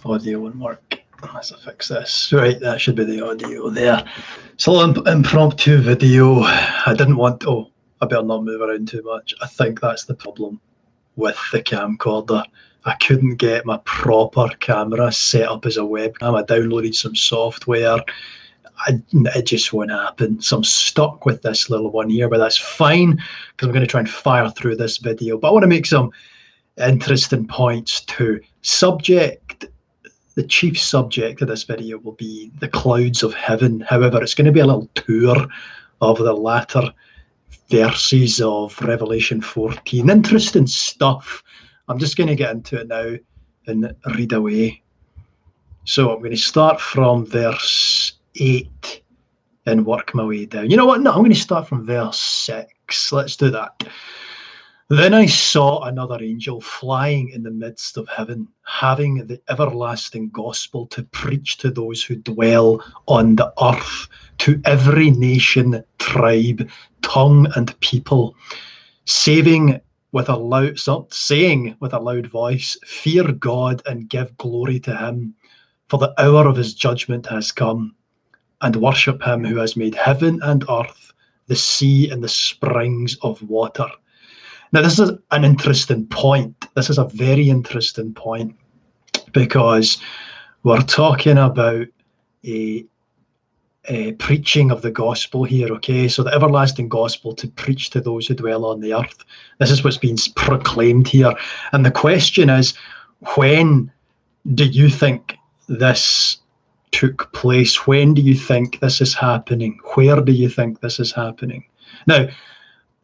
Audio won't work unless I fix this. Right, that should be the audio there. It's a little impromptu video. I didn't want to, I better not move around too much. I think that's the problem with the camcorder. I couldn't get my proper camera set up as a webcam. I downloaded some software. It just won't happen. So I'm stuck with this little one here, but that's fine because I'm going to try and fire through this video. But I want to make some interesting points too. The chief subject of this video will be the clouds of heaven. However, it's going to be a little tour of the latter verses of Revelation 14. Interesting stuff. I'm just going to get into it now and read away. So I'm going to start from verse 8 and work my way down. You know what? No, I'm going to start from verse 6. Let's do that. Then I saw another angel flying in the midst of heaven, having the everlasting gospel to preach to those who dwell on the earth, to every nation, tribe, tongue, and people, saying with a loud voice, "Fear God and give glory to him, for the hour of his judgment has come, and worship him who has made heaven and earth, the sea and the springs of water." Now, this is an interesting point. This is a very interesting point because we're talking about a preaching of the gospel here, okay? So the everlasting gospel to preach to those who dwell on the earth. This is what's being proclaimed here. And the question is, when do you think this took place? When do you think this is happening? Where do you think this is happening? Now,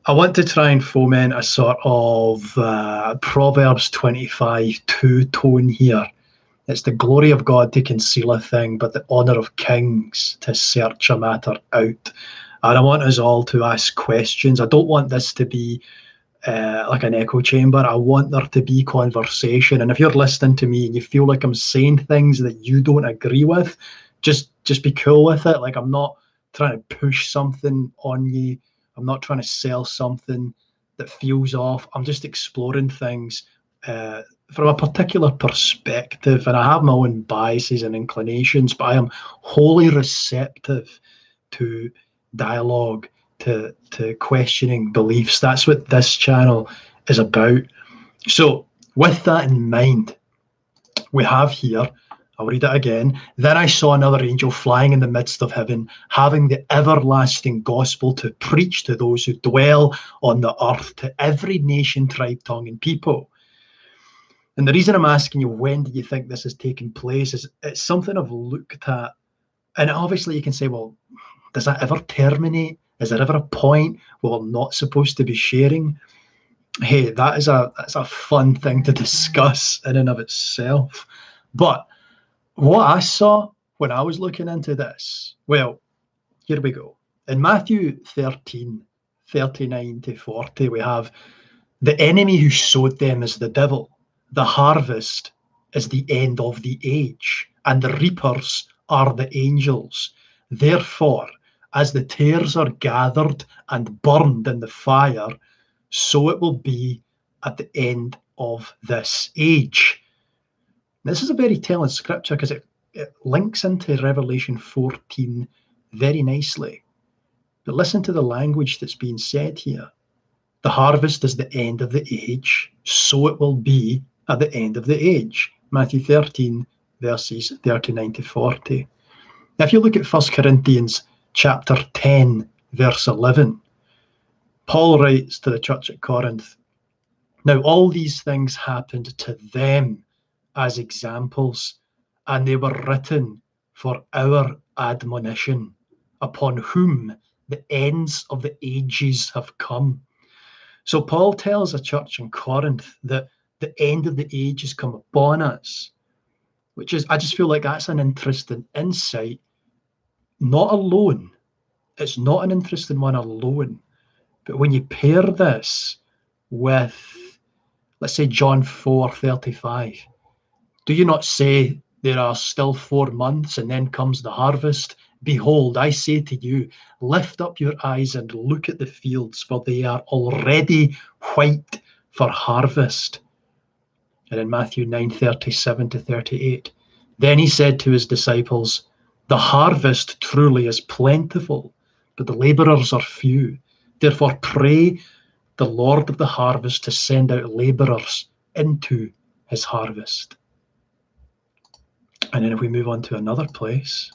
I want to try and foment a sort of Proverbs 25:2 tone here. It's the glory of God to conceal a thing, but the honour of kings to search a matter out. And I want us all to ask questions. I don't want this to be like an echo chamber. I want there to be conversation. And if you're listening to me and you feel like I'm saying things that you don't agree with, just be cool with it. Like, I'm not trying to push something on you. I'm not trying to sell something that feels off. I'm just exploring things from a particular perspective, and I have my own biases and inclinations, but I am wholly receptive to dialogue, to questioning beliefs. That's what this channel is about. So with that in mind, we have here, I'll read it again. Then I saw another angel flying in the midst of heaven, having the everlasting gospel to preach to those who dwell on the earth, to every nation, tribe, tongue, and people. And the reason I'm asking you, when do you think this has taken place, is it's something I've looked at. And obviously you can say, well, does that ever terminate? Is there ever a point where we're not supposed to be sharing? Hey, that's a fun thing to discuss in and of itself. But what I saw when I was looking into this, well, here we go. In Matthew 13:39-40, we have the enemy who sowed them is the devil. The harvest is the end of the age, and the reapers are the angels. Therefore, as the tares are gathered and burned in the fire, so it will be at the end of this age. This is a very telling scripture because it links into Revelation 14 very nicely. But listen to the language that's being said here. The harvest is the end of the age, so it will be at the end of the age. Matthew 13, verses 39-40. Now, if you look at 1 Corinthians chapter 10, verse 11, Paul writes to the church at Corinth, "Now all these things happened to them as examples, and they were written for our admonition, upon whom the ends of the ages have come." So Paul tells the church in Corinth that the end of the age has come upon us, which is, I just feel like that's an interesting insight. Not alone, it's not an interesting one alone, but when you pair this with, let's say, John 4:35, do you not say there are still 4 months and then comes the harvest? Behold, I say to you, lift up your eyes and look at the fields, for they are already white for harvest. And in Matthew 9:37-38, Then he said to his disciples, "The harvest truly is plentiful, but the laborers are few. Therefore pray the Lord of the harvest to send out laborers into his harvest." And then if we move on to another place,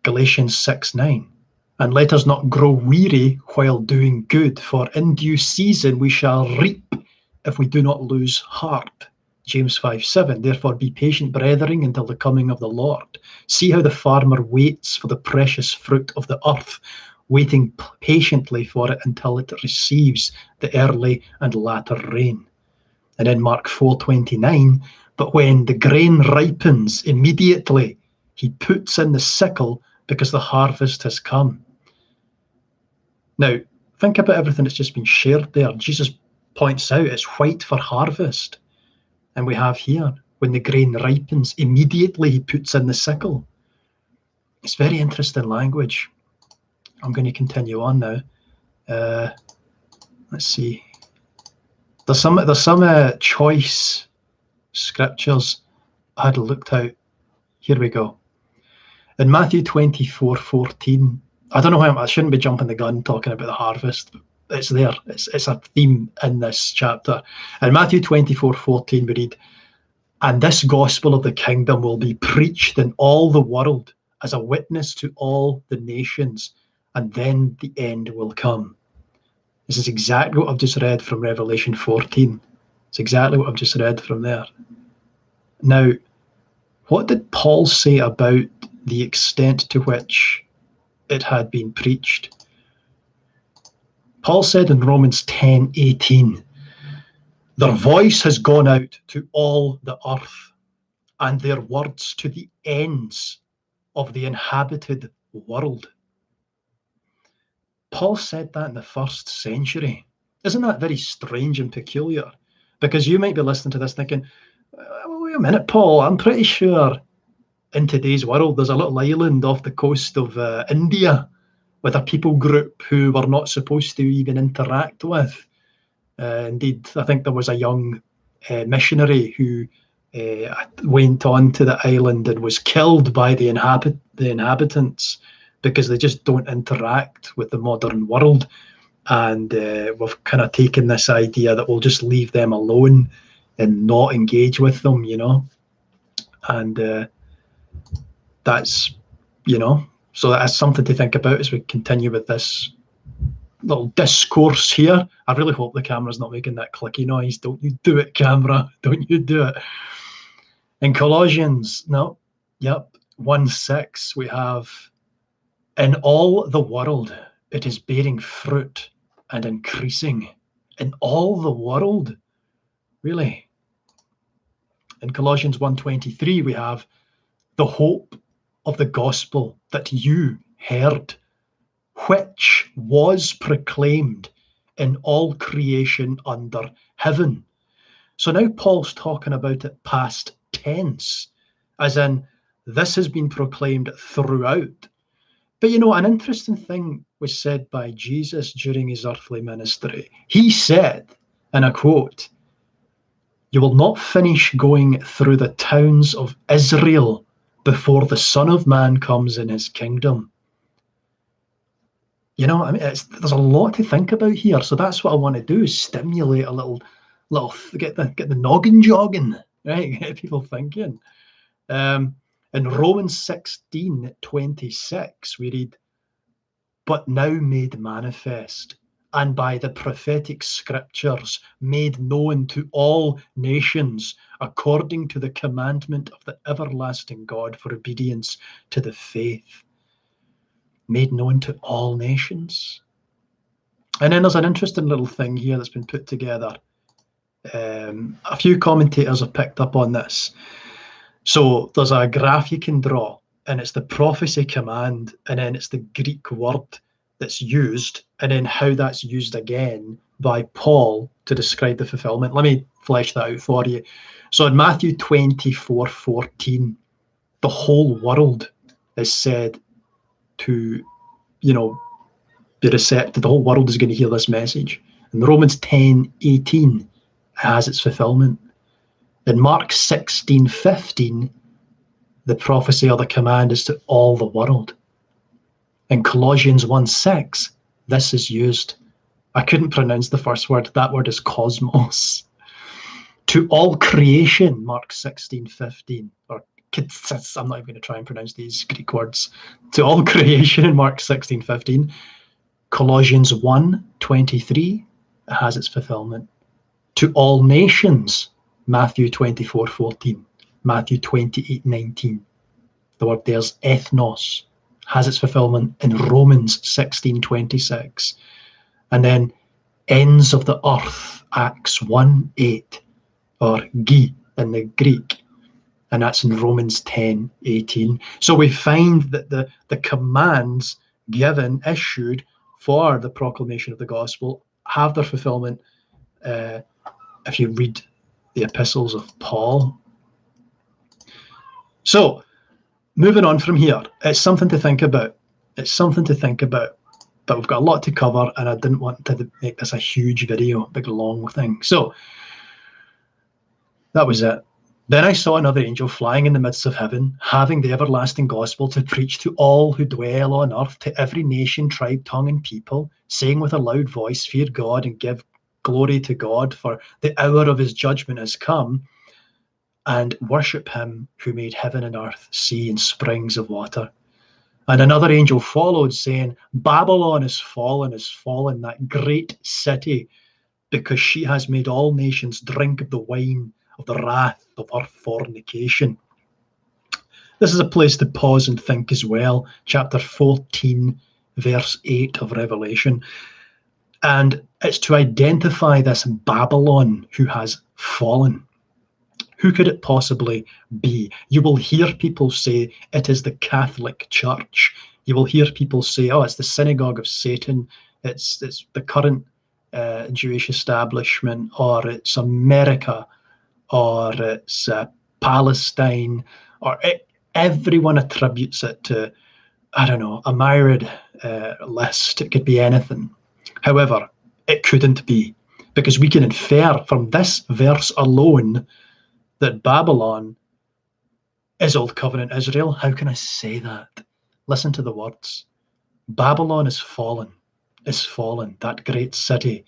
Galatians 6:9. "And let us not grow weary while doing good, for in due season we shall reap if we do not lose heart." James 5:7. "Therefore be patient, brethren, until the coming of the Lord. See how the farmer waits for the precious fruit of the earth, waiting patiently for it until it receives the early and latter rain." And in Mark 4:29, "But when the grain ripens, immediately he puts in the sickle, because the harvest has come." Now, think about everything that's just been shared there. Jesus points out it's white for harvest. And we have here, when the grain ripens, immediately he puts in the sickle. It's very interesting language. I'm going to continue on now. Let's see. There's some choice scriptures I had looked out. Here we go. In Matthew 24:14, I don't know why I shouldn't be jumping the gun talking about the harvest. It's there. It's a theme in this chapter. In Matthew 24:14, we read, "And this gospel of the kingdom will be preached in all the world as a witness to all the nations, and then the end will come." This is exactly what I've just read from Revelation 14. It's exactly what I've just read from there. Now, what did Paul say about the extent to which it had been preached? Paul said in Romans 10:18, "Their voice has gone out to all the earth, and their words to the ends of the inhabited world." Paul said that in the 1st century. Isn't that very strange and peculiar? Because you might be listening to this thinking, wait a minute, Paul, I'm pretty sure in today's world there's a little island off the coast of India with a people group who we're not supposed to even interact with. Indeed, I think there was a young missionary who went on to the island and was killed by the inhabitants because they just don't interact with the modern world. And we've kind of taken this idea that we'll just leave them alone and not engage with them, And that's, so that's something to think about as we continue with this little discourse here. I really hope the camera's not making that clicky noise. Don't you do it, camera. Don't you do it. In Colossians, 1:6, we have, "In all the world it is bearing fruit and increasing." In all the world, really. In Colossians 1:23, we have, "The hope of the gospel that you heard, which was proclaimed in all creation under heaven." So now Paul's talking about it past tense, as in this has been proclaimed throughout. But an interesting thing was said by Jesus during his earthly ministry. He said, and I quote, "You will not finish going through the towns of Israel before the Son of Man comes in his kingdom." There's a lot to think about here. So that's what I want to do, is stimulate a little get the noggin jogging, right? Get people thinking. In Romans 16:26, we read, "But now made manifest, and by the prophetic scriptures made known to all nations, according to the commandment of the everlasting God for obedience to the faith." Made known to all nations. And then there's an interesting little thing here that's been put together. A few commentators have picked up on this. So there's a graph you can draw, and it's the prophecy command, and then it's the Greek word that's used, and then how that's used again by Paul to describe the fulfillment. Let me flesh that out for you. So in Matthew 24:14, the whole world is said to, be receptive. The whole world is going to hear this message. And Romans 10:18 has its fulfillment. In Mark 16:15, the prophecy or the command is to all the world. In Colossians 1:6, this is used. I couldn't pronounce the first word. That word is cosmos. To all creation, Mark 16:15, or I'm not even going to try and pronounce these Greek words. To all creation in Mark 16:15. Colossians 1:23 has its fulfillment. To all nations, Matthew 24:14, Matthew 28:19. The word there's ethnos, has its fulfillment in Romans 16:26. And then ends of the earth, Acts 1:8, or gi in the Greek, and that's in Romans 10:18. So we find that the commands given, issued for the proclamation of the gospel have their fulfillment if you read the epistles of Paul. So, moving on from here, it's something to think about. It's something to think about, but we've got a lot to cover, and I didn't want to make this a huge video, big long thing. So, that was it. Then I saw another angel flying in the midst of heaven, having the everlasting gospel to preach to all who dwell on earth, to every nation, tribe, tongue, and people, saying with a loud voice, fear God and give glory to God, for the hour of his judgment has come, and worship him who made heaven and earth, sea, and springs of water. And another angel followed, saying, Babylon is fallen, that great city, because she has made all nations drink of the wine of the wrath of her fornication. This is a place to pause and think as well. Chapter 14, verse 8 of Revelation. And it's to identify this Babylon who has fallen. Who could it possibly be? You will hear people say it is the Catholic Church. You will hear people say, oh, it's the synagogue of Satan. It's the current Jewish establishment, or it's America, or it's Palestine, or everyone attributes it to, I don't know, a myriad list. It could be anything. However, it couldn't be, because we can infer from this verse alone that Babylon is Old Covenant Israel. How can I say that? Listen to the words. Babylon is fallen, that great city,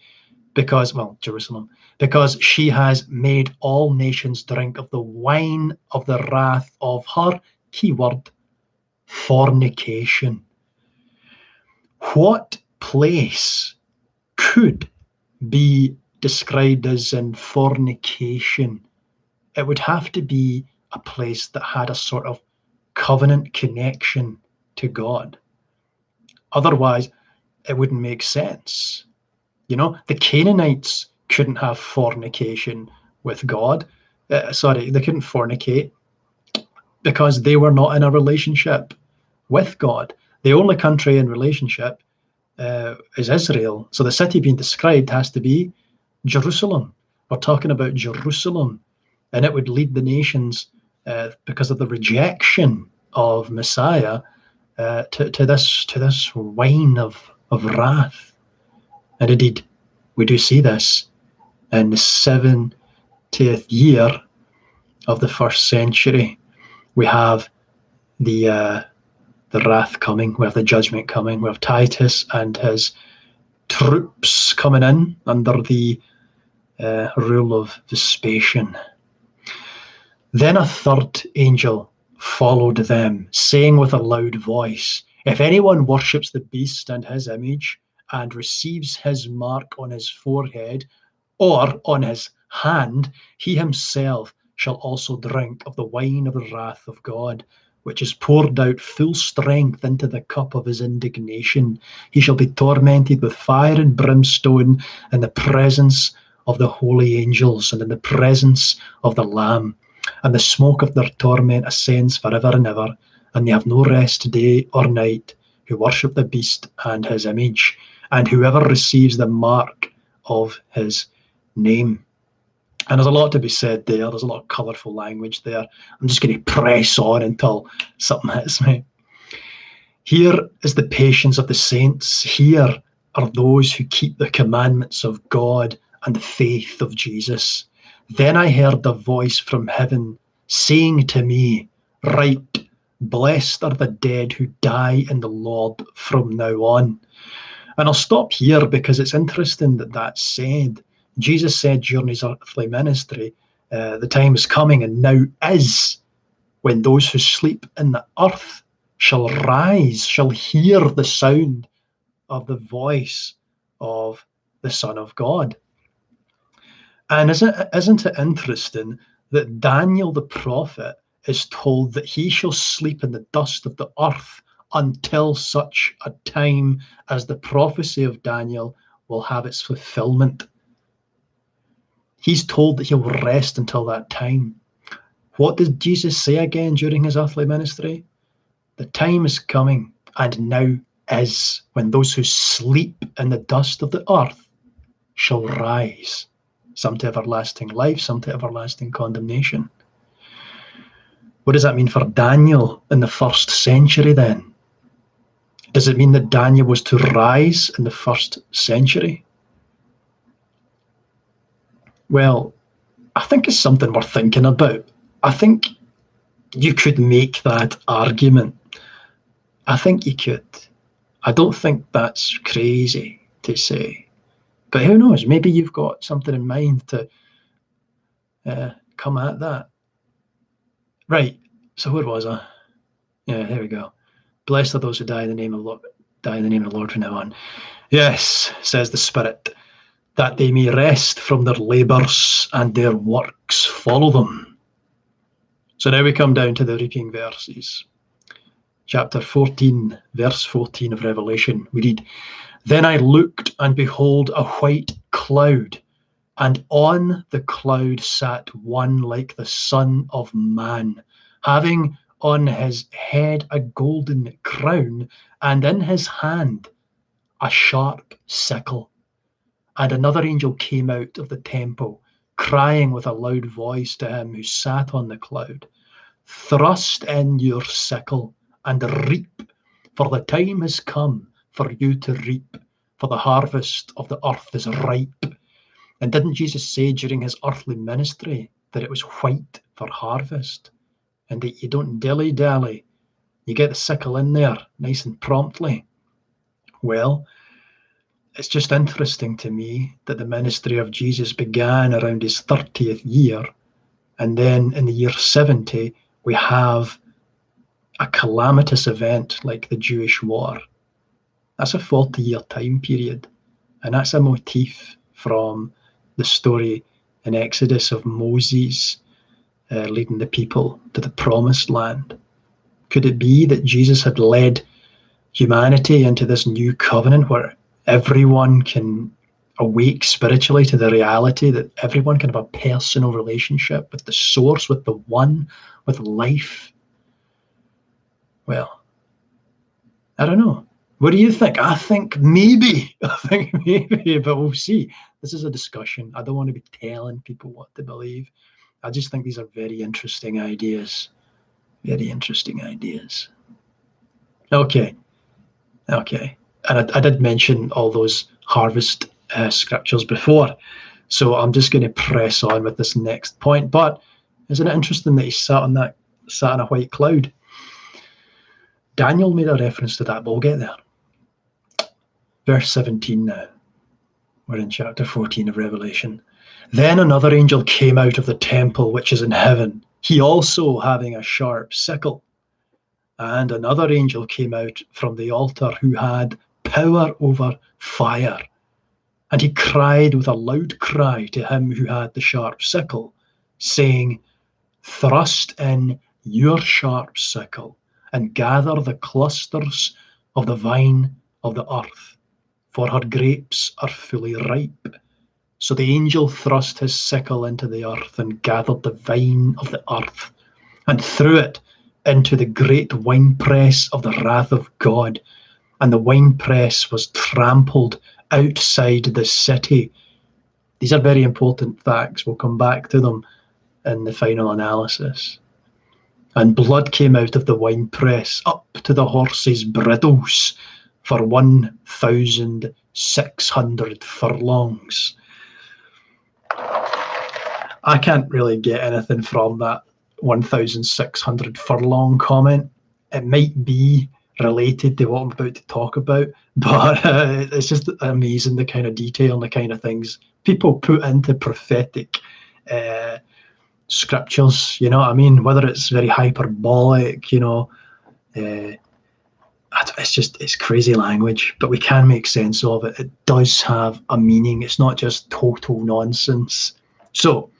because, well, Jerusalem, because she has made all nations drink of the wine of the wrath of her, keyword, fornication. What place could be described as in fornication? It would have to be a place that had a sort of covenant connection to God. Otherwise, it wouldn't make sense. You know, the Canaanites couldn't have fornication with God. They couldn't fornicate because they were not in a relationship with God. The only country in relationship is Israel. So the city being described has to be Jerusalem. We're talking about Jerusalem. And it would lead the nations, because of the rejection of Messiah, to this wine of wrath. And indeed, we do see this in the 70th year of the first century. We have the wrath coming, we have the judgment coming, we have Titus and his troops coming in under the rule of Vespasian. Then a third angel followed them, saying with a loud voice, if anyone worships the beast and his image, and receives his mark on his forehead or on his hand, he himself shall also drink of the wine of the wrath of God, which is poured out full strength into the cup of his indignation. He shall be tormented with fire and brimstone in the presence of the holy angels and in the presence of the Lamb. And the smoke of their torment ascends forever and ever, and they have no rest day or night, who worship the beast and his image, and whoever receives the mark of his name. And there's a lot to be said there. There's a lot of colourful language there. I'm just going to press on until something hits me. Here is the patience of the saints. Here are those who keep the commandments of God and the faith of Jesus. Then I heard a voice from heaven saying to me, Write, blessed are the dead who die in the Lord from now on. And I'll stop here because it's interesting that that's said. Jesus said during his earthly ministry, the time is coming and now is when those who sleep in the earth shall rise, shall hear the sound of the voice of the Son of God. And isn't it interesting that Daniel the prophet is told that he shall sleep in the dust of the earth until such a time as the prophecy of Daniel will have its fulfillment. He's told that he will rest until that time. What did Jesus say again during his earthly ministry? The time is coming, and now is, when those who sleep in the dust of the earth shall rise, some to everlasting life, some to everlasting condemnation. What does that mean for Daniel in the 1st century then? Does it mean that Daniel was to rise in the 1st century? Well, I think it's something worth thinking about. I think you could make that argument. I think you could. I don't think that's crazy to say. But who knows? Maybe you've got something in mind to come at that. Right. So where was I? Yeah, here we go. Blessed are those who die in the name of the Lord, from now on. Yes, says the Spirit, that they may rest from their labours and their works follow them. So now we come down to the reaping verses. Chapter 14, verse 14 of Revelation, we read, Then I looked, and behold, a white cloud, and on the cloud sat one like the Son of Man, having on his head a golden crown, and in his hand a sharp sickle. And another angel came out of the temple, crying with a loud voice to him who sat on the cloud, Thrust in your sickle and reap, for the time has come for you to reap, for the harvest of the earth is ripe. And didn't Jesus say during his earthly ministry that it was white for harvest, and that you don't dilly-dally, you get the sickle in there nice and promptly? Well, it's just interesting to me that the ministry of Jesus began around his 30th year, and then in the year 70, we have a calamitous event like the Jewish War. That's a 40-year time period, and that's a motif from the story in Exodus of Moses leading the people to the promised land. Could it be that Jesus had led humanity into this new covenant where everyone can awake spiritually to the reality that everyone can have a personal relationship with the source, with the one, with life? Well, I don't know. What do you think? I think maybe, but we'll see. This is a discussion. I don't want to be telling people what to believe. I just think these are very interesting ideas. Very interesting ideas. Okay. And I did mention all those harvest scriptures before, so I'm just going to press on with this next point. But isn't it interesting that he sat on a white cloud? Daniel made a reference to that, but we'll get there. Verse 17 now. We're in chapter 14 of Revelation. Then another angel came out of the temple which is in heaven, he also having a sharp sickle. And another angel came out from the altar who had power over fire. And he cried with a loud cry to him who had the sharp sickle, saying, Thrust in your sharp sickle, and gather the clusters of the vine of the earth, for her grapes are fully ripe. So the angel thrust his sickle into the earth and gathered the vine of the earth, and threw it into the great winepress of the wrath of God. And the winepress was trampled outside the city. These are very important facts. We'll come back to them in the final analysis. And blood came out of the winepress up to the horses' bridles for 1,600 furlongs. I can't really get anything from that 1,600 furlong comment. It might be related to what I'm about to talk about, but it's just amazing the kind of detail and the kind of things people put into prophetic scriptures, you know what I mean? Whether it's very hyperbolic, you know, it's crazy language, but we can make sense of it. It does have a meaning. It's not just total nonsense. So,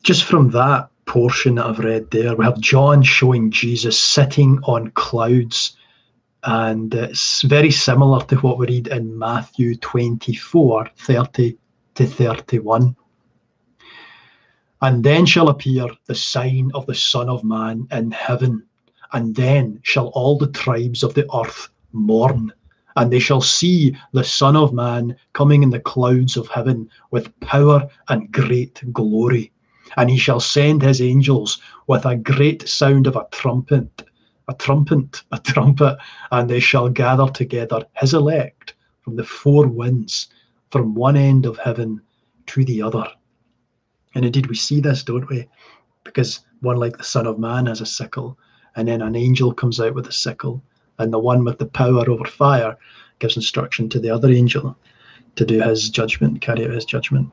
just from that portion that I've read there, we have John showing Jesus sitting on clouds, and it's very similar to what we read in Matthew 24, 30 to 31. And then shall appear the sign of the Son of Man in heaven, and then shall all the tribes of the earth mourn, and they shall see the Son of Man coming in the clouds of heaven with power and great glory. And he shall send his angels with a great sound of a trumpet, and they shall gather together his elect from the four winds, from one end of heaven to the other. And indeed we see this, don't we? Because one like the Son of Man has a sickle, and then an angel comes out with a sickle, and the one with the power over fire gives instruction to the other angel to do his judgment, carry out his judgment.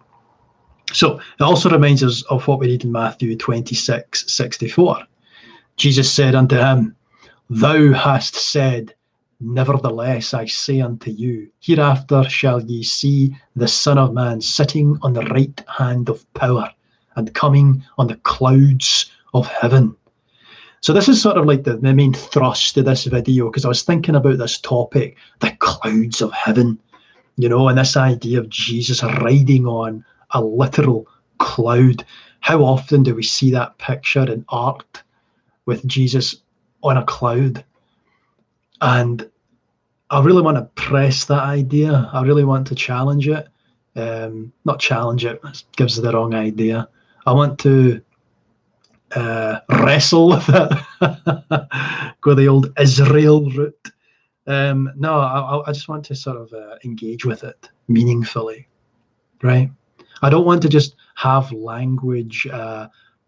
So it also reminds us of what we read in Matthew 26:64. Jesus said unto him, Thou hast said, Nevertheless I say unto you, hereafter shall ye see the Son of Man sitting on the right hand of power and coming on the clouds of heaven. So this is sort of like the main thrust of this video, because I was thinking about this topic, the clouds of heaven, you know, and this idea of Jesus riding on a literal cloud. How often do we see that picture in art with Jesus on a cloud? And I really want to press that idea. I really want to challenge it. Not challenge it, it gives the wrong idea. I want to wrestle with it, go the old Israel route. No, I just want to sort of engage with it meaningfully, right? I don't want to just have language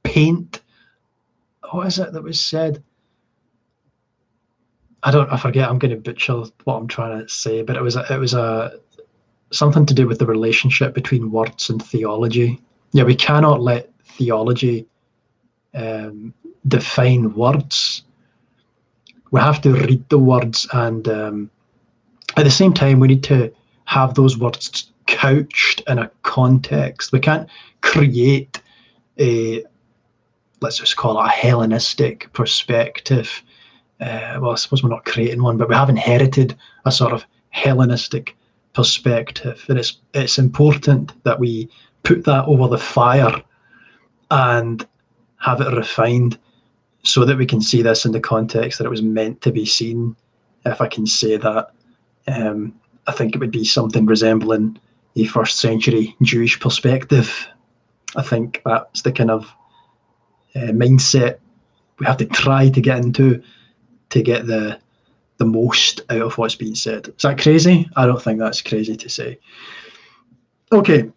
paint. What is it that was said? I forget. I'm going to butcher what I'm trying to say, but it was something to do with the relationship between words and theology. Yeah, we cannot let theology define words. We have to read the words, and at the same time, we need to have those words couched in a context. We can't create let's just call it a Hellenistic perspective. Well, I suppose we're not creating one, but we have inherited a sort of Hellenistic perspective, and it's important that we put that over the fire and have it refined so that we can see this in the context that it was meant to be seen, if I can say that. I think it would be something resembling a first century Jewish perspective. I think that's the kind of mindset we have to try to get into to get the most out of what's being said. Is that crazy? I don't think that's crazy to say. Okay,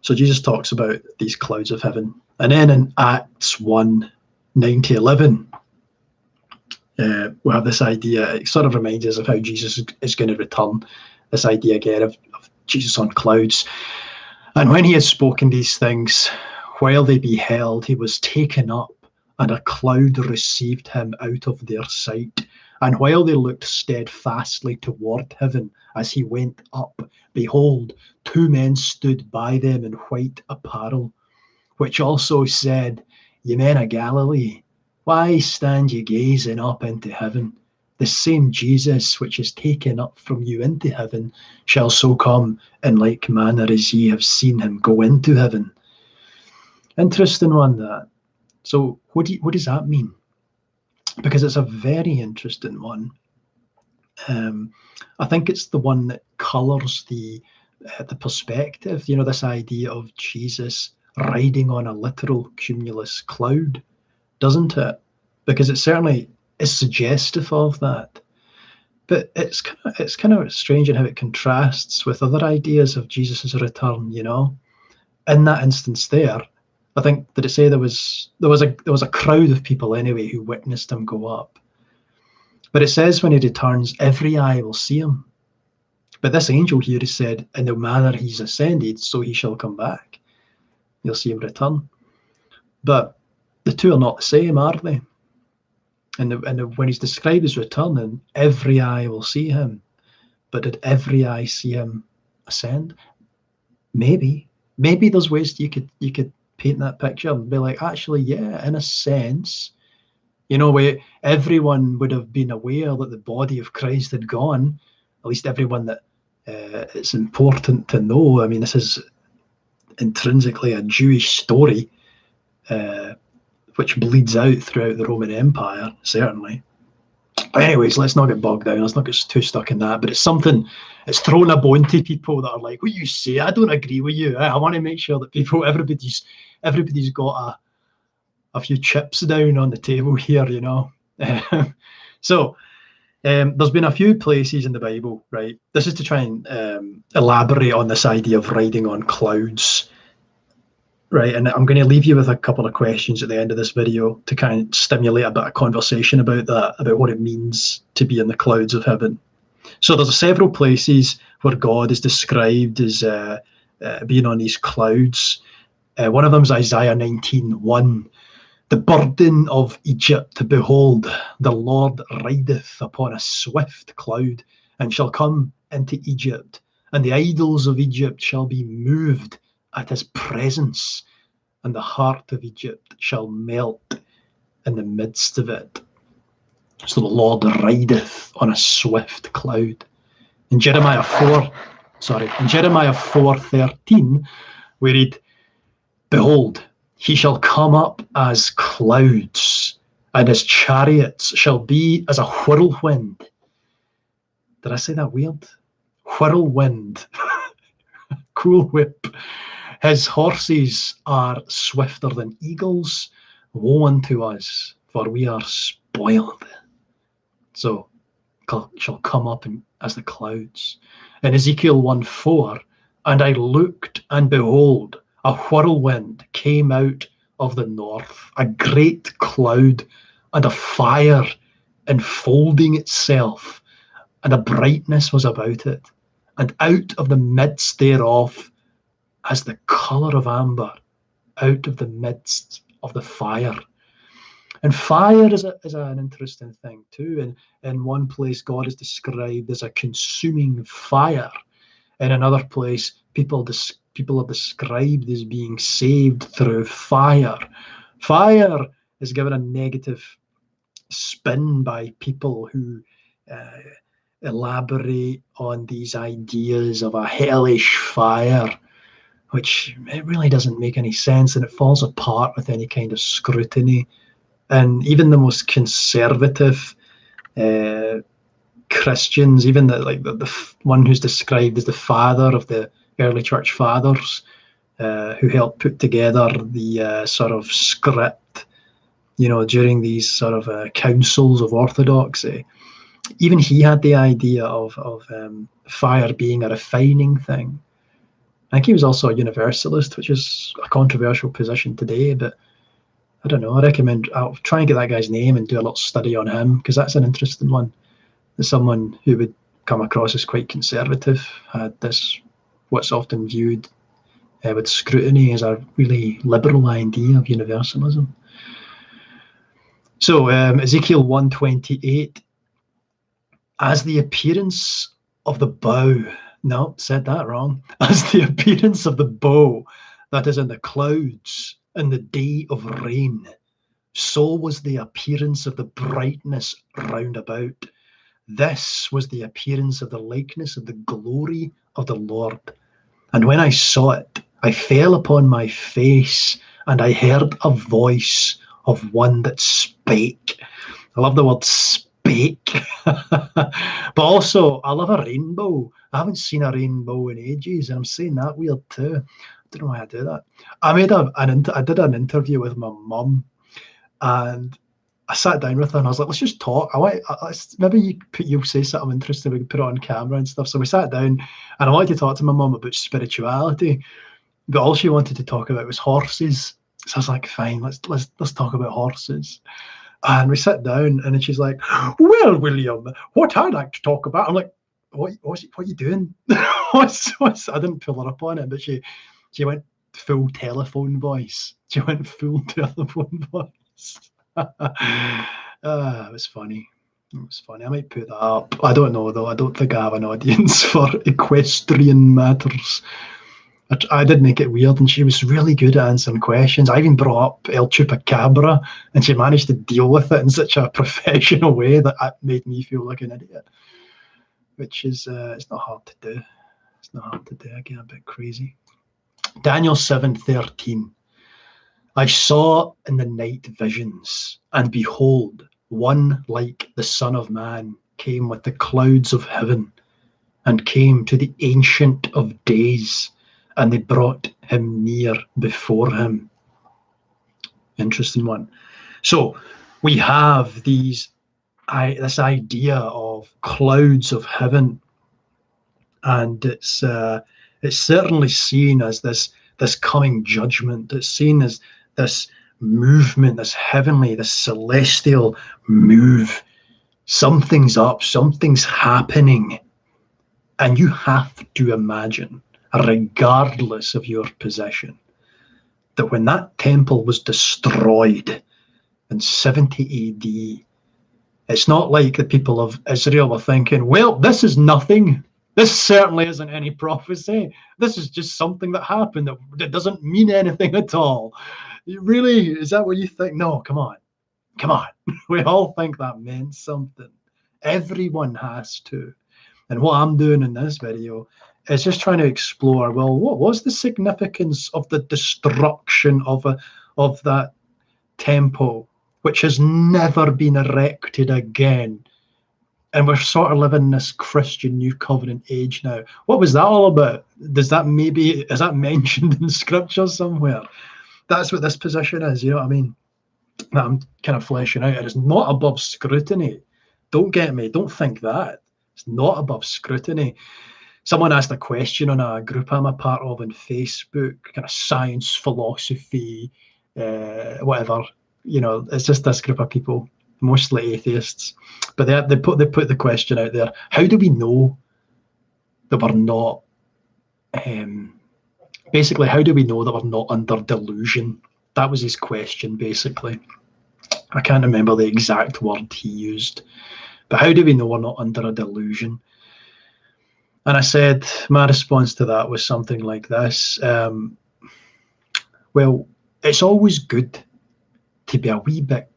so Jesus talks about these clouds of heaven. And then in Acts 1, 9 to 11, we have this idea. It sort of reminds us of how Jesus is going to return. This idea again of Jesus on clouds. And when he had spoken these things, while they beheld, he was taken up, and a cloud received him out of their sight. And while they looked steadfastly toward heaven as he went up, behold, two men stood by them in white apparel, which also said, Ye men of Galilee, why stand ye gazing up into heaven? The same Jesus which is taken up from you into heaven shall so come in like manner as ye have seen him go into heaven. Interesting one, that. So what does that mean? Because it's a very interesting one. I think it's the one that colours the perspective, you know, this idea of Jesus riding on a literal cumulus cloud, doesn't it? Because it certainly is suggestive of that. But it's kind of strange in how it contrasts with other ideas of Jesus' return, you know. in that instance there, I think, did it say there was a crowd of people anyway who witnessed him go up? But it says when he returns, every eye will see him. But this angel here has said, in the manner he's ascended, so he shall come back. You'll see him return. But the two are not the same, are they? And when he's described as returning, every eye will see him. But did every eye see him ascend? Maybe there's ways you could paint that picture and be like, actually, yeah, in a sense, where everyone would have been aware that the body of Christ had gone, at least everyone that it's important to know. I mean, this is intrinsically a Jewish story, which bleeds out throughout the Roman Empire, certainly. But anyways, let's not get bogged down. Let's not get too stuck in that. But it's something, it's thrown a bone to people that are like, what you say? I don't agree with you. I want to make sure that everybody's got a few chips down on the table here, So there's been a few places in the Bible, right? This is to try and elaborate on this idea of riding on clouds. Right, and I'm going to leave you with a couple of questions at the end of this video to kind of stimulate a bit of conversation about that, about what it means to be in the clouds of heaven. So there's several places where God is described as being on these clouds. One of them is Isaiah 19:1. The burden of Egypt, behold, the Lord rideth upon a swift cloud, and shall come into Egypt, and the idols of Egypt shall be moved at his presence, and the heart of Egypt shall melt in the midst of it. So the Lord rideth on a swift cloud. In Jeremiah 4:13, we read, behold, he shall come up as clouds, and his chariots shall be as a whirlwind. Did I say that weird? Whirlwind. Cool whip. His horses are swifter than eagles. Woe unto us, for we are spoiled. So shall come up as the clouds. In Ezekiel 1:4, and I looked, and behold, a whirlwind came out of the north, a great cloud, and a fire enfolding itself, and a brightness was about it, and out of the midst thereof, as the colour of amber, out of the midst of the fire. And fire is an interesting thing too. In one place, God is described as a consuming fire. In another place, people are described as being saved through fire. Fire is given a negative spin by people who elaborate on these ideas of a hellish fire, which it really doesn't make any sense, and it falls apart with any kind of scrutiny. And even the most conservative Christians, even the one who's described as the father of the early church fathers, who helped put together the sort of script, during these sort of councils of orthodoxy, even he had the idea of fire being a refining thing. I think he was also a universalist, which is a controversial position today, but I don't know. I'll try and get that guy's name and do a little study on him, because that's an interesting one. As someone who would come across as quite conservative, had this, what's often viewed with scrutiny as a really liberal idea of universalism. So Ezekiel 1:28, as the appearance of the bow, no, said that wrong. As the appearance of the bow that is in the clouds in the day of rain, so was the appearance of the brightness round about. This was the appearance of the likeness of the glory of the Lord. And when I saw it, I fell upon my face, and I heard a voice of one that spake. I love the word spake. But also, I love a rainbow. I haven't seen a rainbow in ages, and I'm saying that weird too. I don't know why I do that. I did an interview with my mum, and I sat down with her and I was like, let's just talk. Maybe you'll say something interesting, we can put it on camera and stuff. So we sat down and I wanted to talk to my mum about spirituality. But all she wanted to talk about was horses. So I was like, fine, let's talk about horses. And we sat down, and then she's like, "Well, William, what I like to talk about." I'm like, "What are you doing?" what's, I didn't pull her up on it, but she went full telephone voice. She went full telephone voice. It was funny. It was funny. I might put that up. I don't know, though. I don't think I have an audience for equestrian matters. I did make it weird, and she was really good at answering questions. I even brought up El Chupacabra, and she managed to deal with it in such a professional way that it made me feel like an idiot, which is, it's not hard to do. It's not hard to do. I get a bit crazy. Daniel 7:13. I saw in the night visions, and behold, one like the Son of Man came with the clouds of heaven, and came to the Ancient of Days, and they brought him near before him. Interesting one. So we have this idea of clouds of heaven, and it's certainly seen as this coming judgment. It's seen as this movement, this heavenly, this celestial move. Something's up, something's happening, and you have to imagine, regardless of your position, that when that temple was destroyed in 70 AD, it's not like the people of Israel were thinking, well, this is nothing. This certainly isn't any prophecy. This is just something that happened that doesn't mean anything at all. Really? Is that what you think? No, come on. Come on. We all think that meant something. Everyone has to. And what I'm doing in this video is just trying to explore, well, what was the significance of the destruction of that temple, which has never been erected again? And we're sort of living in this Christian New Covenant age now. What was that all about? Is that mentioned in Scripture somewhere? That's what this position is, you know what I mean? That I'm kind of fleshing out. It is not above scrutiny. Don't get me. Don't think that. It's not above scrutiny. Someone asked a question on a group I'm a part of on Facebook, kind of science, philosophy, whatever. You know, it's just this group of people, mostly atheists. But they put the question out there: how do we know that we're not? Basically, how do we know that we're not under delusion? That was his question, basically. I can't remember the exact word he used, but how do we know we're not under a delusion? And I said, my response to that was something like this. Well, it's always good to be a wee bit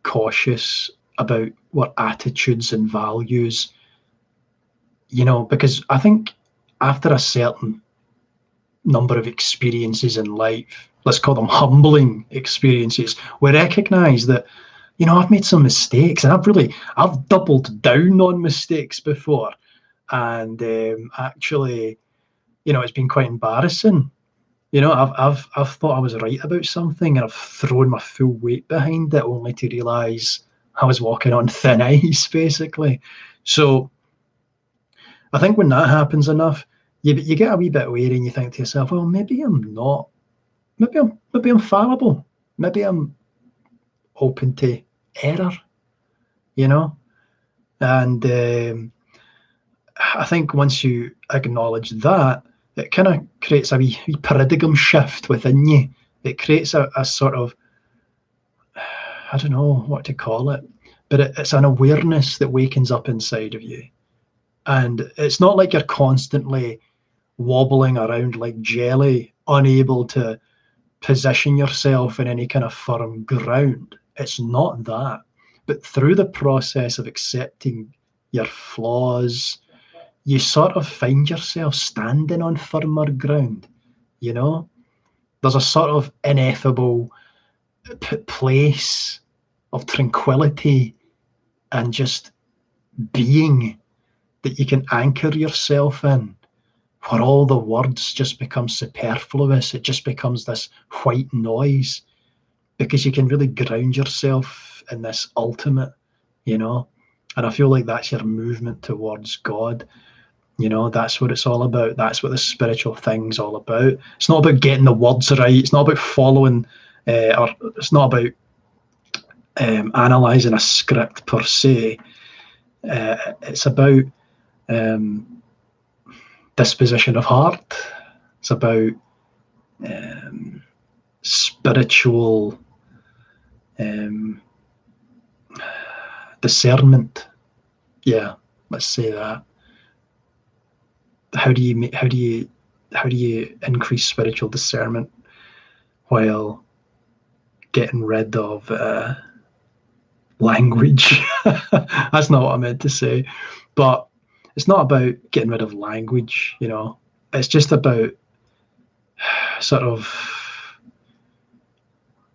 cautious about what attitudes and values, you know, because I think after a certain number of experiences in life, let's call them humbling experiences, we recognize that, you know, I've made some mistakes, and I've doubled down on mistakes before. And actually, you know, it's been quite embarrassing. You know, I've thought I was right about something, and I've thrown my full weight behind it, only to realise I was walking on thin ice, basically. So I think when that happens enough, you get a wee bit wary, and you think to yourself, well, maybe I'm not. Maybe I'm fallible. Maybe I'm open to error. You know, and I think once you acknowledge that, it kind of creates a wee paradigm shift within you. It creates a sort of, I don't know what to call it, but it's an awareness that wakens up inside of you. And it's not like you're constantly wobbling around like jelly, unable to position yourself in any kind of firm ground. It's not that. But through the process of accepting your flaws, you sort of find yourself standing on firmer ground, you know? There's a sort of ineffable place of tranquility and just being that you can anchor yourself in, where all the words just become superfluous. It just becomes this white noise, because you can really ground yourself in this ultimate, you know? And I feel like that's your movement towards God. That's what it's all about. That's what the spiritual thing's all about. It's not about getting the words right. It's not about following, or it's not about analysing a script per se. It's about disposition of heart. It's about spiritual discernment. Yeah, let's say that. How do you increase spiritual discernment while getting rid of language? That's not what I meant to say, but it's not about getting rid of language. It's just about sort of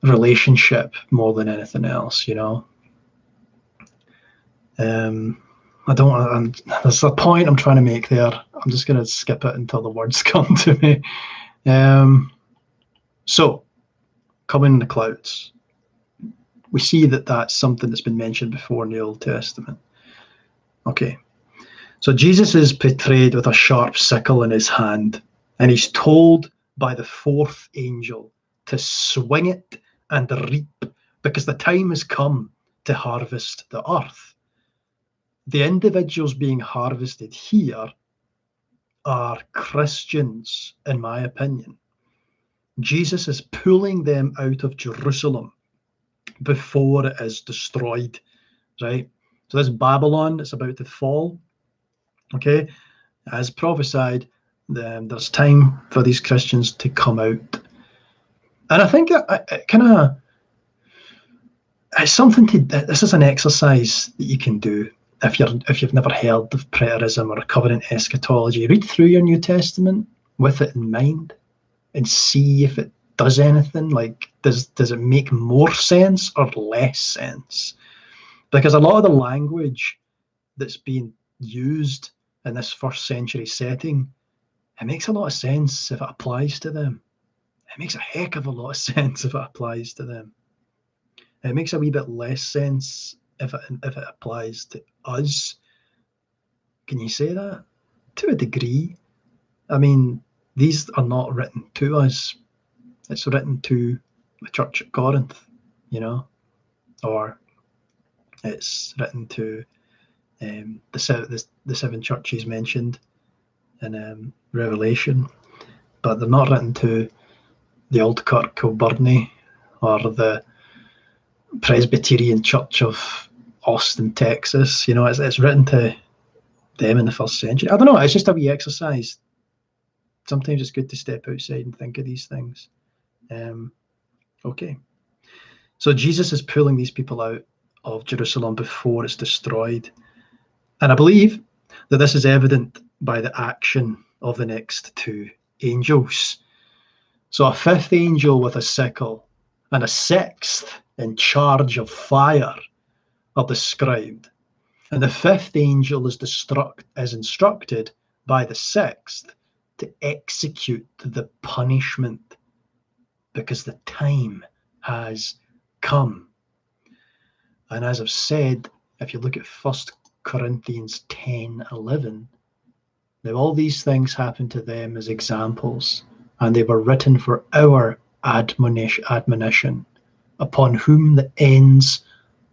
relationship more than anything else. I don't want. There's a point I'm trying to make there. I'm just going to skip it until the words come to me. So, coming in the clouds. We see that that's something that's been mentioned before in the Old Testament. Okay. So Jesus is portrayed with a sharp sickle in his hand, and he's told by the fourth angel to swing it and reap, because the time has come to harvest the earth. The individuals being harvested here are Christians, in my opinion. Jesus is pulling them out of Jerusalem before it is destroyed, right? So this Babylon is about to fall, okay? As prophesied, there's time for these Christians to come out. And I think it's something this is an exercise that you can do if you've never heard of preterism or covenant eschatology. Read through your New Testament with it in mind and see if it does anything. Like, does it make more sense or less sense? Because a lot of the language that's being used in this first century setting, it makes a lot of sense if it applies to them. It makes a heck of a lot of sense if it applies to them. It makes a wee bit less sense if it applies to us. Can you say that? To a degree. I mean, these are not written to us. It's written to the church at Corinth, or it's written to the seven churches mentioned in Revelation, but they're not written to the Old Kirk Kilbirnie or the Presbyterian Church of Austin, Texas. It's written to them in the first century. I don't know. It's just a wee exercise. Sometimes it's good to step outside and think of these things. Okay. So Jesus is pulling these people out of Jerusalem before it's destroyed. And I believe that this is evident by the action of the next two angels. So a fifth angel with a sickle and a sixth in charge of fire are described. And the fifth angel is instructed by the sixth to execute the punishment, because the time has come. And as I've said, if you look at 1 Corinthians 10:11, now all these things happened to them as examples, and they were written for our admonition, upon whom the ends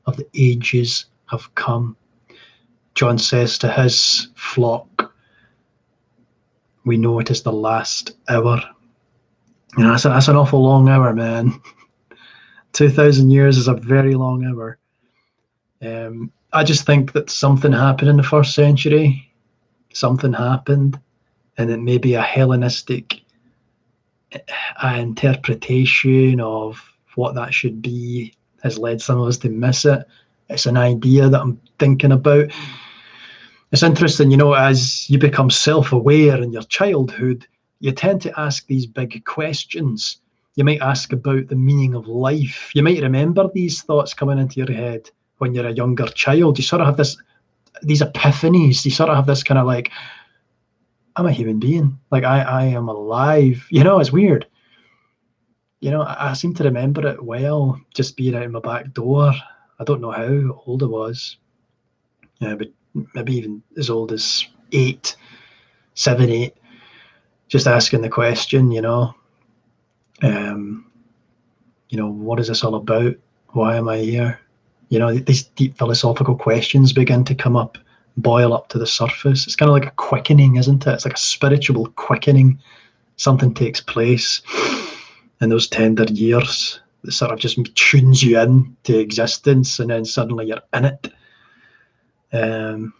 of the ages have come. John says to his flock, we know it is the last hour. That's an awful long hour, man. 2,000 years is a very long hour. I just think that something happened in the first century. Something happened, and it may be a Hellenistic interpretation of what that should be has led some of us to miss it. It's an idea that I'm thinking about. It's interesting, as you become self-aware in your childhood, you tend to ask these big questions. You might ask about the meaning of life. You might remember these thoughts coming into your head when you're a younger child. You sort of have these epiphanies. You sort of have this kind of like, I'm a human being. Like, I am alive. It's weird. I seem to remember it well, just being out in my back door. I don't know how old I was. But maybe even as old as 8. 7, 8, just asking the question, what is this all about? Why am I here? These deep philosophical questions begin to come up, boil up to the surface. It's kind of like a quickening, isn't it? It's like a spiritual quickening. Something takes place in those tender years that sort of just tunes you in to existence, and then suddenly you're in it. And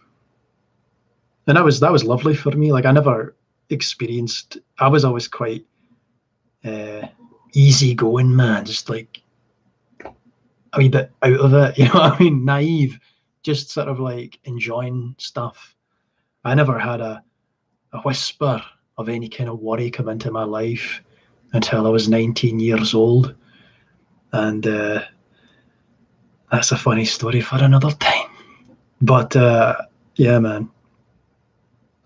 that was lovely for me. Like, I never experienced. I was always quite easygoing, man. Just like a wee bit out of it, naive, just sort of like enjoying stuff. I never had a whisper of any kind of worry come into my life until I was 19 years old. And that's a funny story for another time. But yeah, man,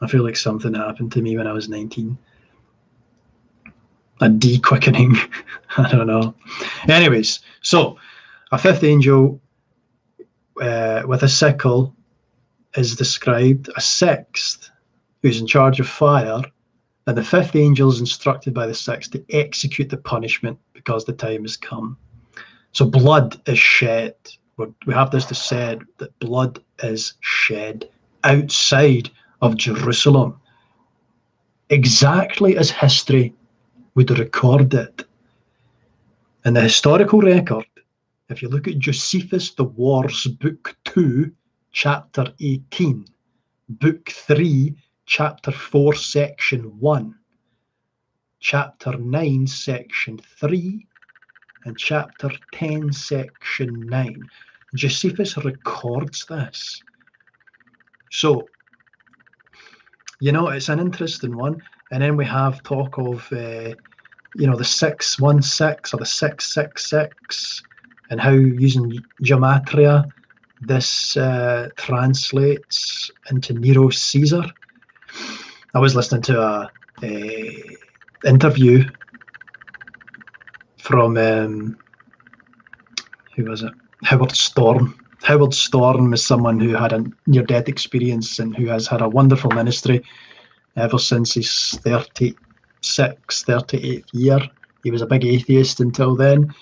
I feel like something happened to me when I was 19. A de-quickening. I don't know. Anyways, so a fifth angel with a sickle is described, a sixth who's in charge of fire, and the fifth angel is instructed by the sixth to execute the punishment because the time has come. So blood is shed. We have this to say that blood is shed outside of Jerusalem, exactly as history would record it. In the historical record, if you look at Josephus the Wars, Book 2, Chapter 18, Book 3, Chapter 4, Section 1, Chapter 9, Section 3, and Chapter 10, Section 9. Josephus records this. So, it's an interesting one. And then we have talk of, the 616 or the 666, and how using gematria this translates into Nero Caesar. I was listening to a interview from who was it? Howard Storm. Howard Storm is someone who had a near-death experience and who has had a wonderful ministry ever since his 38th year. He was a big atheist until then,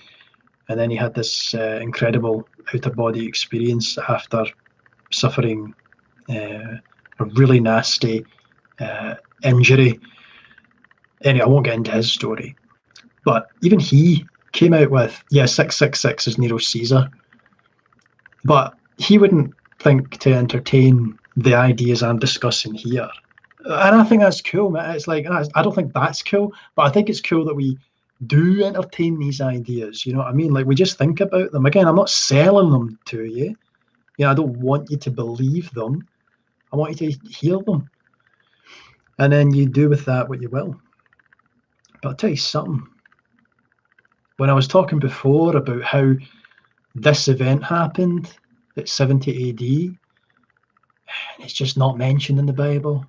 and then he had this incredible out-of-body experience after suffering a really nasty injury. Anyway, I won't get into his story, but even he came out with, 666 is Nero Caesar, but he wouldn't think to entertain the ideas I'm discussing here. And I think that's cool, man. It's like, I don't think that's cool, but I think it's cool that we do entertain these ideas, you know what I mean? Like, we just think about them. Again, I'm not selling them to you. I don't want you to believe them. I want you to hear them. And then you do with that what you will. But I'll tell you something. When I was talking before about how this event happened at 70 AD, it's just not mentioned in the Bible.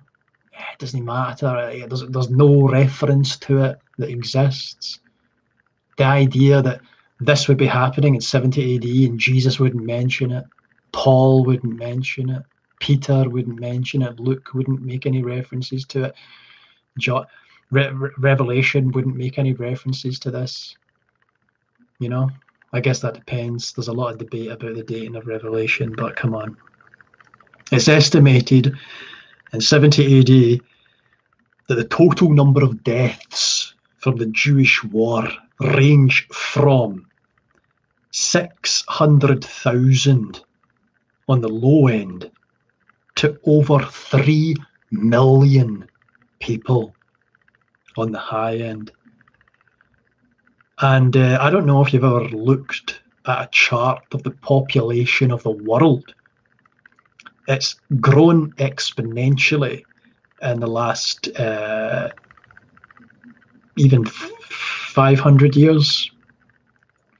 It doesn't matter. There's no reference to it that exists. The idea that this would be happening in 70 AD and Jesus wouldn't mention it, Paul wouldn't mention it, Peter wouldn't mention it, Luke wouldn't make any references to it, Revelation wouldn't make any references to this. I guess that depends. There's a lot of debate about the dating of Revelation, but come on. It's estimated in 70 AD that the total number of deaths from the Jewish war range from 600,000 on the low end to over 3 million people on the high end. And I don't know if you've ever looked at a chart of the population of the world. It's grown exponentially in the last even 500 years.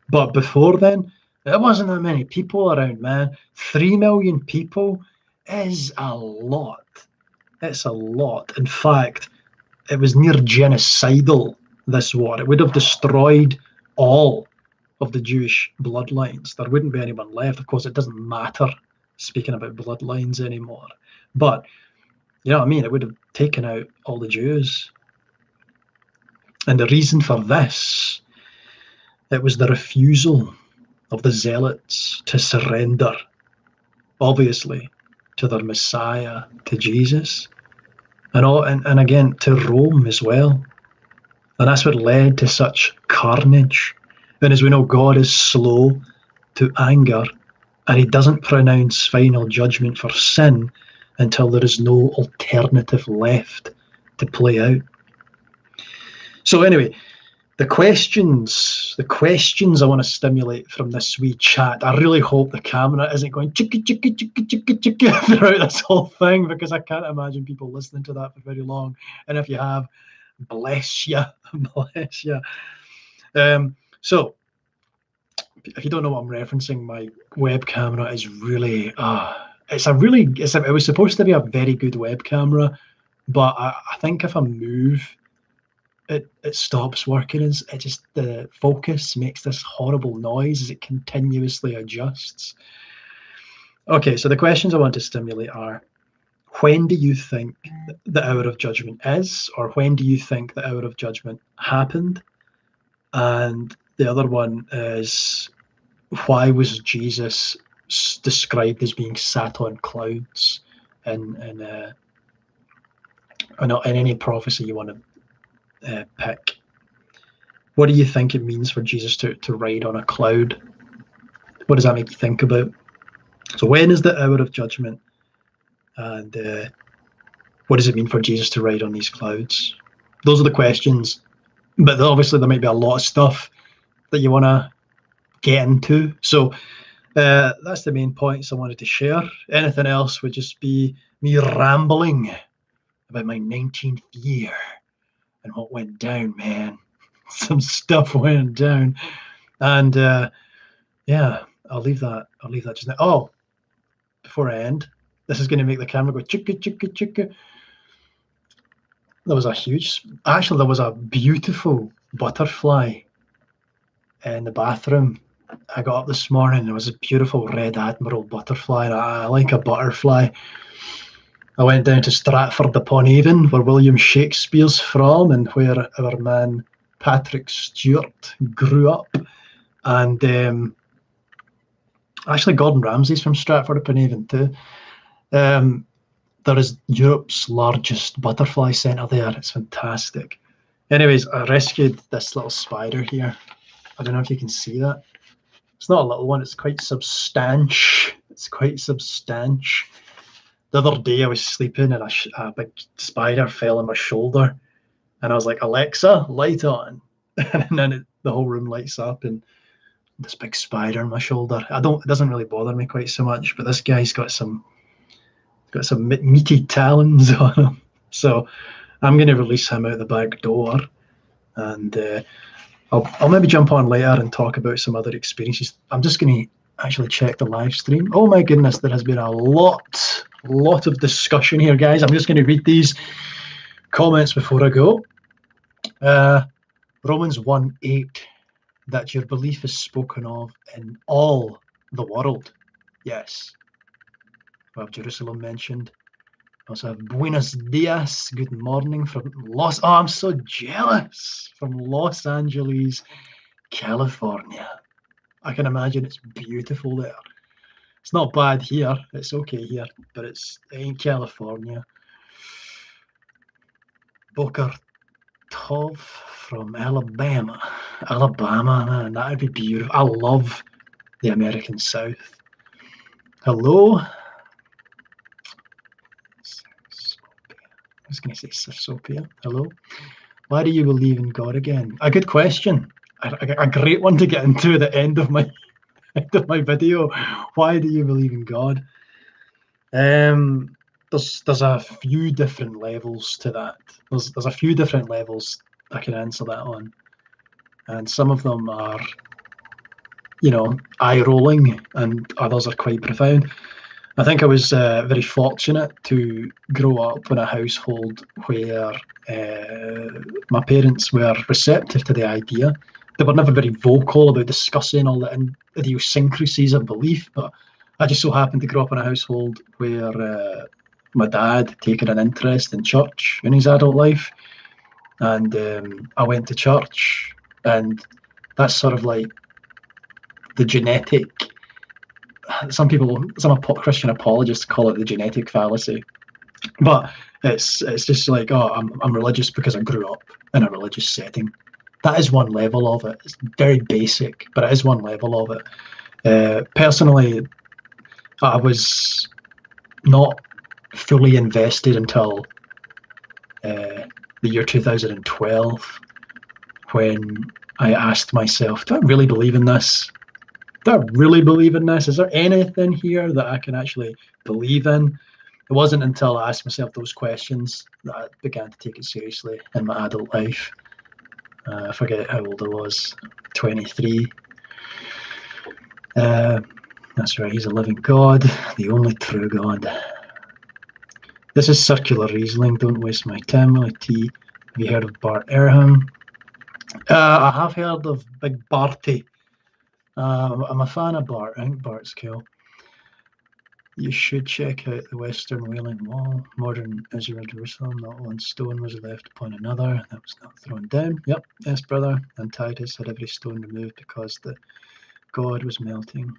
But before then, there wasn't that many people around, man. 3 million people is a lot. It's a lot. In fact, it was near genocidal, this war. It would have destroyed all of the Jewish bloodlines. There wouldn't be anyone left. Of course, it doesn't matter speaking about bloodlines anymore. But, You know what I mean? It would have taken out all the Jews. And the reason for this, it was the refusal of the Zealots to surrender, obviously, to their Messiah, to Jesus, and again to Rome as well. And that's what led to such carnage. And as we know, God is slow to anger, and he doesn't pronounce final judgment for sin until there is no alternative left to play out. So anyway, the questions I want to stimulate from this wee chat. I really hope the camera isn't going chicka chicka chicka chicka chicka throughout this whole thing, because I can't imagine people listening to that for very long. And if you have, bless you, bless you. So if you don't know what I'm referencing, my web camera is really it was supposed to be a very good web camera, but I think if I move, it stops working. It just, the focus makes this horrible noise as it continuously adjusts. Okay, so the questions I want to stimulate are: when do you think the hour of judgment is, or when do you think the hour of judgment happened? And the other one is, why was Jesus described as being sat on clouds in any prophecy you want to pick? What do you think it means for Jesus to ride on a cloud? What does that make you think about? So when is the hour of judgment? And what does it mean for Jesus to ride on these clouds? Those are the questions. But obviously there might be a lot of stuff that you want to get into. So that's the main points I wanted to share. Anything else would just be me rambling about my 19th year and what went down, man. Some stuff went down. And yeah, I'll leave that just now. Oh, before I end, this is going to make the camera go chicka chicka chicka. There was a beautiful butterfly in the bathroom. I got up this morning, there was a beautiful red admiral butterfly. I like a butterfly. I went down to Stratford-upon-Avon, where William Shakespeare's from, and where our man Patrick Stewart grew up. And actually Gordon Ramsay's from Stratford-upon-Avon too. There is Europe's largest butterfly centre there. It's fantastic. Anyways, I rescued this little spider here. I don't know if you can see that. It's not a little one, it's quite substantial. The other day I was sleeping and a big spider fell on my shoulder, and I was like, Alexa, light on. And then the whole room lights up and this big spider on my shoulder. It doesn't really bother me quite so much, but this guy's got some meaty talons on him. So I'm going to release him out the back door, and I'll maybe jump on later and talk about some other experiences. I'm just going to actually check the live stream. Oh my goodness, there has been a lot of discussion here, guys. I'm just going to read these comments before I go. Romans 1:8, that your belief is spoken of in all the world. Yes. We have Jerusalem mentioned. We also have Buenos Dias, good morning from I'm so jealous, from Los Angeles, California. I can imagine it's beautiful there. It's not bad here, it's okay here, but it ain't California. Boker Tov from Alabama, man, that would be beautiful. I love the American South. Hello. I was going to say Sirsopia. Hello. Why do you believe in God again? A good question. A great one to get into at the end of my video. Why do you believe in God? There's a few different levels to that. There's a few different levels I can answer that on, and some of them are, eye-rolling, and others are quite profound. I think I was very fortunate to grow up in a household where my parents were receptive to the idea. They were never very vocal about discussing all the idiosyncrasies of belief, but I just so happened to grow up in a household where my dad taking an interest in church in his adult life, and I went to church, and that's sort of like the genetic. Some Christian apologists call it the genetic fallacy, but it's just like, oh, I'm religious because I grew up in a religious setting. That is one level of it. It's very basic, but it is one level of it. Personally, I was not fully invested until the year 2012, when I asked myself, do I really believe in this? Do I really believe in this? Is there anything here that I can actually believe in? It wasn't until I asked myself those questions that I began to take it seriously in my adult life. I forget how old I was, 23. That's right, he's a living God, the only true God. This is circular Riesling, don't waste my time, Willie T. Have you heard of Bart Ehrman? I have heard of Big Barty. I'm a fan of Bart. I think Bart's cool. You should check out the Western Wailing Wall. Modern Israel, Jerusalem. Not one stone was left upon another. That was not thrown down. Yep, yes, brother. And Titus had every stone removed because the God was melting.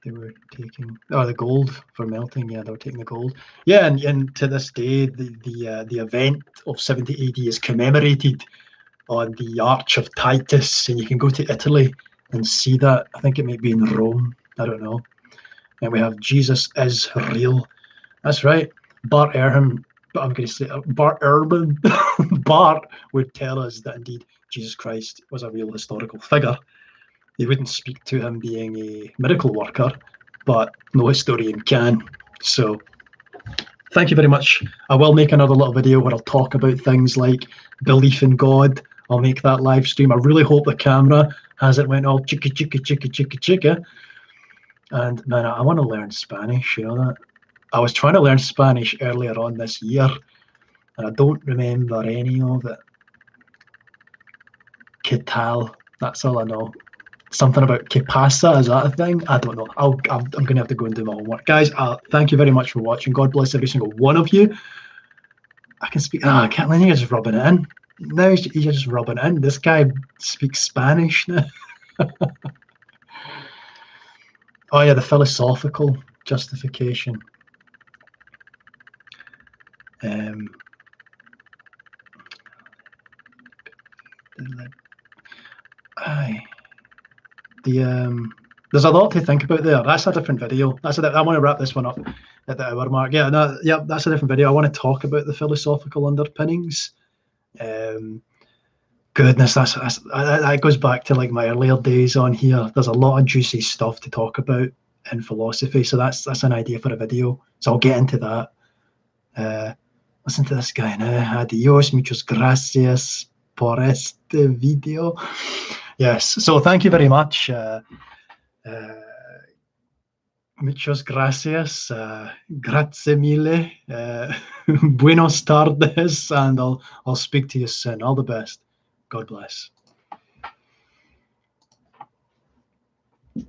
They were taking the gold for melting. Yeah, they were taking the gold. Yeah, and to this day, the event of 70 AD is commemorated on the Arch of Titus, and you can go to Italy and see that. I think it might be in Rome. I don't know. And we have Jesus is real. That's right. Bart Ehrman. I'm going to say Bart Ehrman. Bart would tell us that indeed Jesus Christ was a real historical figure. They wouldn't speak to him being a miracle worker, but no historian can. So thank you very much. I will make another little video where I'll talk about things like belief in God. I'll make that live stream. I really hope the camera hasn't went all chicka chicka chicka chicka chicka. And man, I want to learn Spanish, you know that? I was trying to learn Spanish earlier on this year, and I don't remember any of it. ¿Qué tal? That's all I know. Something about ¿qué pasa? Is that a thing? I don't know. I'm going to have to go and do my homework. Guys, thank you very much for watching. God bless every single one of you. I can speak. I can't believe you're just rubbing it in. Now you're just rubbing it in. This guy speaks Spanish now. Oh yeah, the philosophical justification. There's a lot to think about there. That's a different video. I want to wrap this one up at the hour mark. Yeah, no, yeah, that's a different video. I want to talk about the philosophical underpinnings. Goodness, that goes back to like my earlier days on here. There's a lot of juicy stuff to talk about in philosophy, so that's an idea for a video. So I'll get into that. Listen to this guy now. Adios, muchas gracias por este video. Yes, so thank you very much. Muchas gracias. Grazie mille. Buenos tardes, and I'll speak to you soon. All the best. God bless.